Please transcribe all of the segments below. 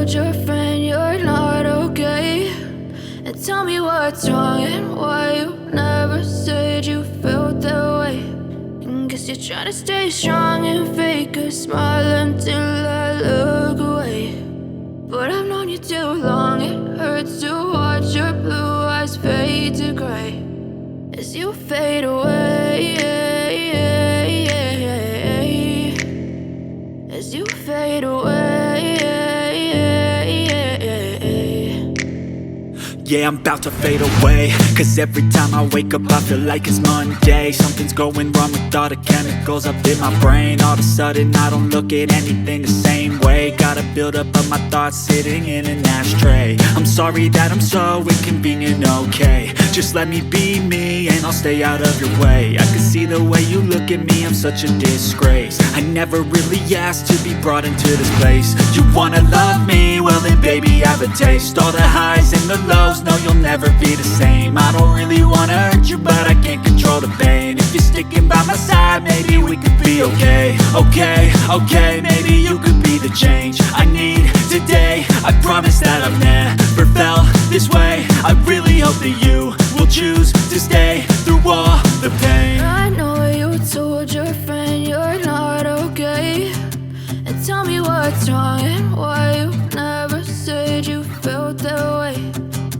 told your friend you're not okay, and tell me what's wrong and why you never said you felt that way. And guess you're trying to stay strong and fake a smile until I look away. But I've known you too long, it hurts to watch your blue eyes fade to gray as you fade away, as you fade away. Yeah, I'm about to fade away, cause every time I wake up I feel like it's Monday. Something's going wrong with all the chemicals up in my brain. All of a sudden I don't look at anything the same way. Got a build up of my thoughts sitting in an ashtray. I'm sorry that I'm so inconvenient, okay. Just let me be me and I'll stay out of your way. I can see the way you look at me, I'm such a disgrace. I never really asked to be brought into this place. You wanna love me? Well then baby, have a taste. All the highs and the lows, no, you'll never be the same. I don't really wanna hurt you, but I can't control the pain. If you're sticking by my side, maybe we could be okay. Okay, maybe you could be the change I need today. I promise that I've never felt this way. I really hope that you will choose to stay through all the pain. I know you told your friend you're not okay, and tell me what's wrong and why you never said you felt that way.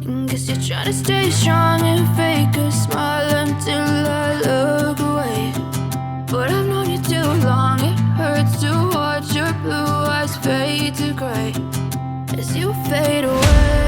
And guess you're trying to stay strong and fake a smile until I look away. But I've known you too long, it hurts to watch your blue eyes fade to gray as you fade away.